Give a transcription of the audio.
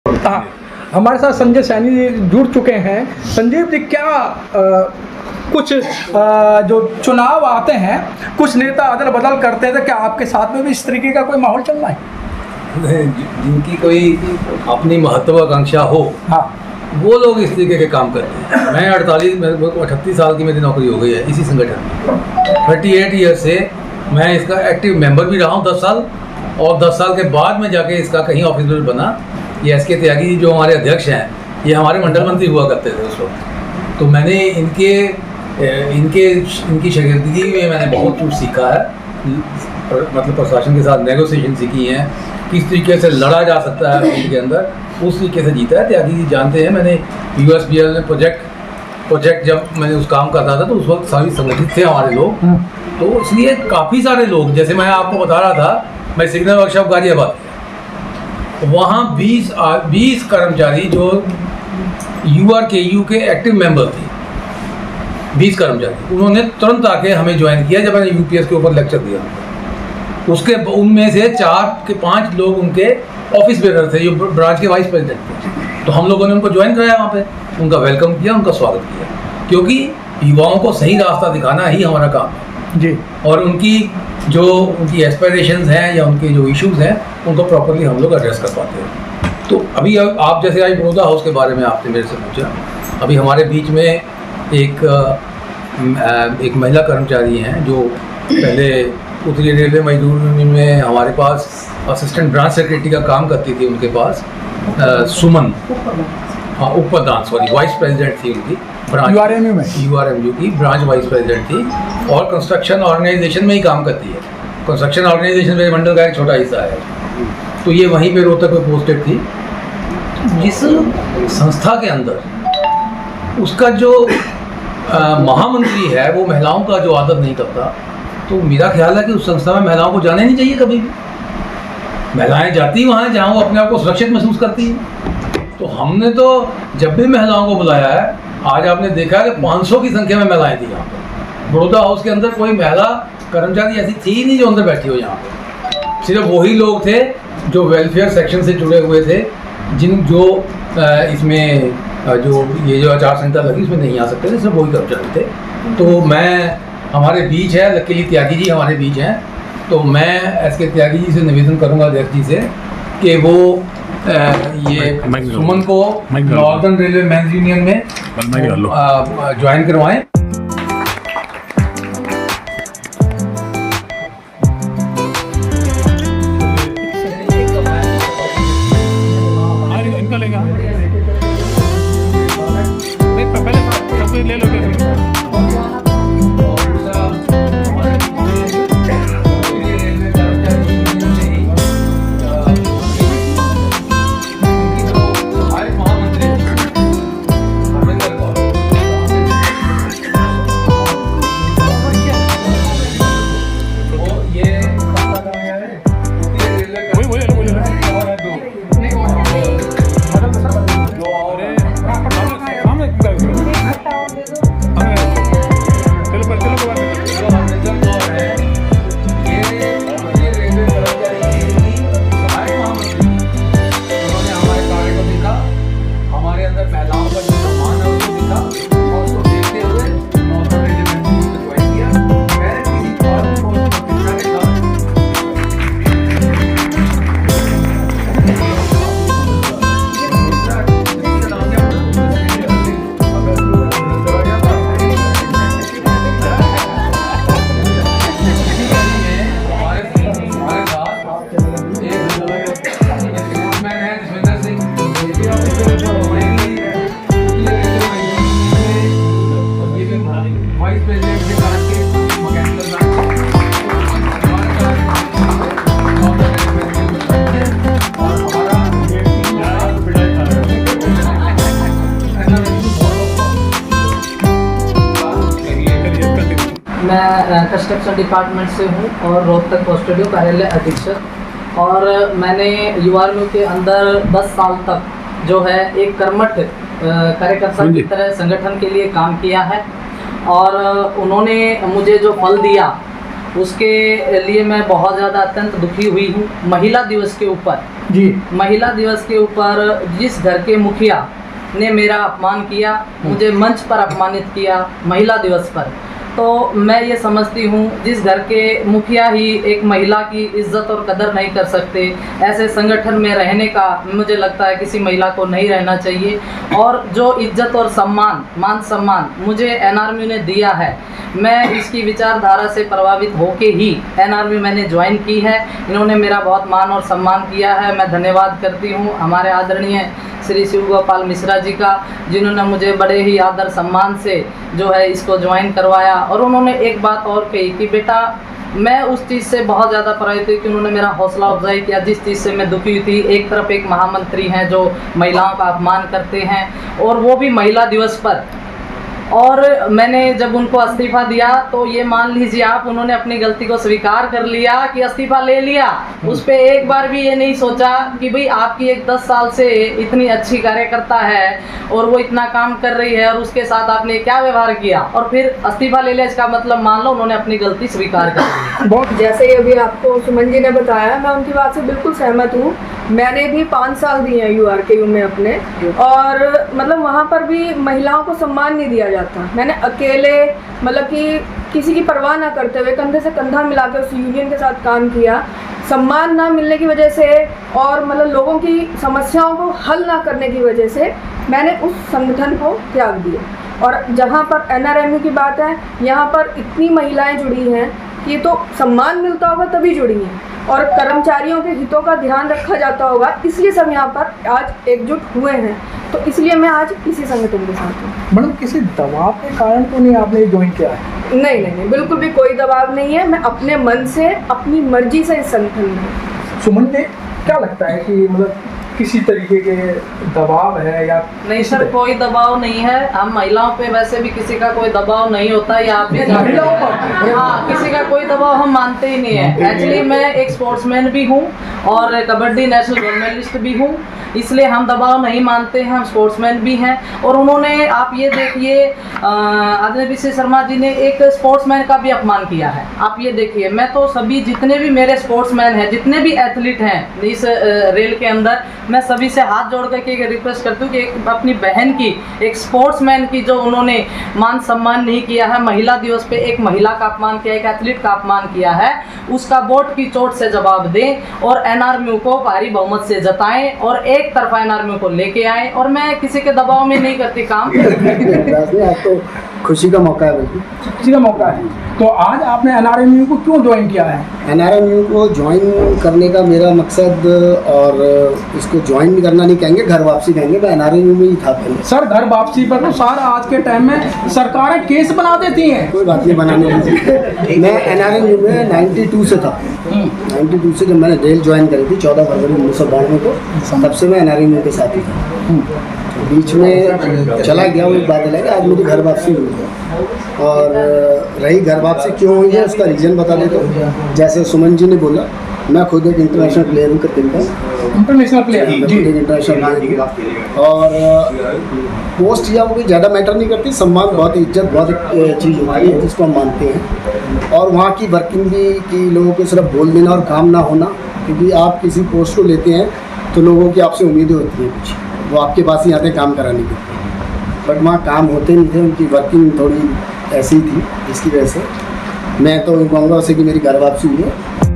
हाँ, हमारे साथ संजय सैनी जी जुड़ चुके हैं। संजीव जी, क्या कुछ जो चुनाव आते हैं, कुछ नेता अदल बदल करते हैं, तो क्या आपके साथ में भी इस तरीके का कोई माहौल चल रहा है? जिनकी कोई अपनी महत्वाकांक्षा हो, हाँ, वो लोग इस तरीके के काम करते हैं। मैं 38 साल की मेरी नौकरी हो गई है इसी संगठन में। 38 ईयर से मैं इसका एक्टिव मेंबर भी रहा हूँ 10 साल, और 10 साल के बाद में जाके इसका कहीं ऑफिस में बना। ये एस के त्यागी जी जो हमारे अध्यक्ष हैं, ये हमारे मंडल मंत्री हुआ करते थे उस वक्त। तो मैंने इनकी शागिर्दगी में मैंने बहुत कुछ सीखा है, मतलब प्रशासन के साथ नेगोशिएशन सीखी हैं, किस तरीके से लड़ा जा सकता है फील्ड के अंदर, उस तरीके से जीता है। त्यागी जी जानते हैं, मैंने USBL में प्रोजेक्ट जब मैंने उस काम करता था तो उस वक्त सभी संगठित थे हमारे लोग। तो इसलिए काफ़ी सारे लोग, जैसे मैं आपको बता रहा था, मैं सिग्नल वर्कशॉप गाजियाबाद, वहाँ 20 कर्मचारी जो URKU के एक्टिव मेंबर थे, 20 कर्मचारी, उन्होंने तुरंत आके हमें ज्वाइन किया जब मैंने UPS के ऊपर लेक्चर दिया। उसके उनमें से 4 के 5 लोग उनके ऑफिस बेरर थे, जो ब्रांच के वाइस प्रेसिडेंट थे। तो हम लोगों ने उनको ज्वाइन कराया वहाँ पे, उनका वेलकम किया, उनका स्वागत किया, क्योंकि युवाओं को सही रास्ता दिखाना ही हमारा काम है जी। और उनकी एस्पिरेशंस हैं या उनके जो इश्यूज हैं, उनको प्रॉपरली हम लोग एड्रेस कर पाते हैं। तो अभी आप जैसे आज बड़ौदा हाउस के बारे में आपने मेरे से पूछा, अभी हमारे बीच में एक महिला कर्मचारी हैं जो पहले उत्तरी रेलवे मजदूर में हमारे पास असिस्टेंट ब्रांच सेक्रेटरी का काम करती थी। उनके पास सुमन, हाँ, उपप्रधान, सॉरी, वाइस प्रेसिडेंट थी उनकी ब्रांच URMU की ब्रांच वाइस प्रेसिडेंट थी, और कंस्ट्रक्शन ऑर्गेनाइजेशन में ही काम करती है। कंस्ट्रक्शन ऑर्गेनाइजेशन मेरे मंडल का एक छोटा हिस्सा है। तो ये वहीं पे रोहतक में पोस्टेड थी। जिस संस्था के अंदर उसका जो महामंत्री है वो महिलाओं का जो आदर नहीं करता, तो मेरा ख्याल है कि उस संस्था में महिलाओं को जाना नहीं चाहिए कभी भी। महिलाएं जाती वहाँ जहाँ वो अपने आप को सुरक्षित महसूस करती हैं। तो हमने तो जब भी महिलाओं को बुलाया है, आज आपने देखा कि 500 की संख्या में महिलाएं थी यहाँ पर। बड़ौदा हाउस के अंदर कोई महिला कर्मचारी ऐसी थी ही नहीं जो अंदर बैठी हो यहाँ पर। सिर्फ वही लोग थे जो वेलफेयर सेक्शन से जुड़े हुए थे, इसमें जो आचार संहिता लगी उसमें नहीं आ सकते थे, सिर्फ वही कर्मचारी थे। तो हमारे बीच है, लकीली त्यागी जी हमारे बीच हैं, तो मैं SK त्यागी जी से निवेदन करूंगा अध्यक्ष जी से कि वो ये सुमन को नॉर्दर्न रेलवे मेंस यूनियन में ज्वाइन करवाएं। इनका लेगा पहले ले लो। मैं कंस्ट्रक्शन डिपार्टमेंट से हूँ और रोहतक पोस्टेड कार्यालय अधीक्षक। और मैंने URMU के अंदर 10 साल तक जो है एक कर्मठ कार्यकर्ता की तरह संगठन के लिए काम किया है। और उन्होंने मुझे जो फल दिया उसके लिए मैं बहुत ज़्यादा अत्यंत दुखी हुई हूँ। महिला दिवस के ऊपर जी महिला दिवस के ऊपर जिस घर के मुखिया ने मेरा अपमान किया, मुझे मंच पर अपमानित किया महिला दिवस पर, तो मैं ये समझती हूँ जिस घर के मुखिया ही एक महिला की इज्जत और कदर नहीं कर सकते, ऐसे संगठन में रहने का मुझे लगता है किसी महिला को नहीं रहना चाहिए। और जो इज्जत और सम्मान, मान सम्मान मुझे एनआरएमयू ने दिया है, मैं इसकी विचारधारा से प्रभावित होके ही एनआरएमयू मैंने ज्वाइन की है। इन्होंने मेरा बहुत मान और सम्मान किया है। मैं धन्यवाद करती हूँ हमारे आदरणीय श्री शिव गोपाल मिश्रा जी का, जिन्होंने मुझे बड़े ही आदर सम्मान से जो है इसको ज्वाइन करवाया। और उन्होंने एक बात और कही कि बेटा, मैं उस चीज़ से बहुत ज़्यादा प्रभावित हुई कि उन्होंने मेरा हौसला अफजाई किया जिस चीज़ से मैं दुखी हुई थी। एक तरफ एक महामंत्री हैं जो महिलाओं का अपमान करते हैं, और वो भी महिला दिवस पर। और मैंने जब उनको इस्तीफ़ा दिया तो ये मान लीजिए आप, उन्होंने अपनी गलती को स्वीकार कर लिया कि इस्तीफ़ा ले लिया। उस पर एक बार भी ये नहीं सोचा कि भाई आपकी एक 10 साल से इतनी अच्छी कार्यकर्ता है और वो इतना काम कर रही है और उसके साथ आपने क्या व्यवहार किया, और फिर इस्तीफ़ा ले लिया। इसका मतलब मान लो उन्होंने अपनी गलती स्वीकार कर ली। बहुत जैसे ही अभी आपको सुमन जी ने बताया, मैं उनकी बात से बिल्कुल सहमत हूँ। मैंने भी 5 साल दिए हैं URKU में अपने, और मतलब वहाँ पर भी महिलाओं को सम्मान नहीं दिया जाता। मैंने अकेले मतलब कि किसी की परवाह ना करते हुए कंधे से कंधा मिला के उस यूनियन के साथ काम किया। सम्मान ना मिलने की वजह से और मतलब लोगों की समस्याओं को हल ना करने की वजह से मैंने उस संगठन को त्याग दिया। और जहाँ पर NRMU की बात है, यहाँ पर इतनी महिलाएं जुड़ी हैं कि तो सम्मान मिलता होगा तभी जुड़ी हैं, और कर्मचारियों के हितों का ध्यान रखा जाता होगा, इसलिए सब यहाँ पर आज एकजुट हुए हैं। तो इसलिए मैं आज इसी संगठन के साथ हूँ। मैडम, किसी दबाव के कारण तो नहीं आपने ज्वाइन किया है? नहीं नहीं नहीं, बिल्कुल भी कोई दबाव नहीं है। मैं अपने मन से, अपनी मर्जी से इस संगठन में हूँ। सुमन जी, क्या लगता है कि मतलब किसी तरीके के दबाव है या नहीं सर, कोई दबाव नहीं है। हम महिलाओं पे वैसे भी किसी का कोई दबाव नहीं होता, या आप भी महिलाओं पर? हाँ, किसी का कोई दबाव हम मानते ही नहीं है। एक्चुअली मैं एक स्पोर्ट्समैन भी हूँ और कबड्डी नेशनल गोल्ड मेडलिस्ट भी हूँ, इसलिए हम दबाव नहीं मानते हैं। हम स्पोर्ट्समैन भी हैं। और उन्होंने, आप ये देखिए, आदरणीय पीसी शर्मा जी ने एक स्पोर्ट्समैन का भी अपमान किया है। आप ये देखिए, मैं तो सभी जितने भी मेरे स्पोर्ट्समैन हैं, जितने भी एथलीट हैं इस रेल के अंदर, मैं सभी से हाथ जोड़ करके एक रिक्वेस्ट करती हूँ कि एक अपनी बहन की, एक स्पोर्ट्समैन की जो उन्होंने मान सम्मान नहीं किया है, महिला दिवस पे एक महिला का अपमान किया, एक एथलीट का अपमान किया है, उसका बोर्ड की चोट से जवाब दें और एनआरएमयू को भारी बहुमत से जताएं और एक तरफा एनआरएमयू को लेके आएं। और मैं किसी के दबाव में नहीं करती काम। आज तो खुशी का मौका है, बिल्कुल खुशी का मौका है। तो आज आपने NRMU को क्यों ज्वाइन किया है? NRMU को ज्वाइन करने का मेरा मकसद, और इसको ज्वाइन भी करना नहीं कहेंगे, घर वापसी कहेंगे। मैं NRMU में ही था पहले। सर, घर वापसी पर तो सारा आज के टाइम में सरकारें केस बना देती हैं। कोई बात नहीं, बनाने दीजिए। मैं NRMU में 92 से था। 92 से जब मैंने रेल ज्वाइन करी थी 14 फरवरी 1992 को, तब से मैं NRMU के साथ ही था। बीच में चला गया वो एक बात अलग है। आज मेरी घर वापसी हुई है, और रही घर वापसी क्यों हुई है उसका रीज़न बता देता हूँ। जैसे सुमन जी ने बोला, मैं खुद एक इंटरनेशनल प्लेयर हूँ क्रिकेट का। इंटरनेशनल प्लेयर जी। इंटरनेशनल प्लेयर हूँ, और पोस्ट या वो कोई ज़्यादा मैटर नहीं करती। सम्मान बहुत, इज्जत बहुत एक चीज़ होती है जिसको हम मानते हैं। और वहाँ की वर्किंग भी कि लोगों को सिर्फ बोल देना और काम ना होना, क्योंकि आप किसी पोस्ट को लेते हैं तो लोगों की आपसे उम्मीदें होती हैं कुछ, वो आपके पास ही आते हैं काम कराने के, बट वहाँ काम होते नहीं थे। उनकी वर्किंग थोड़ी ऐसी थी, जिसकी वजह से मैं तो कहूँगा उसे कि मेरी घर वापसी हुई है।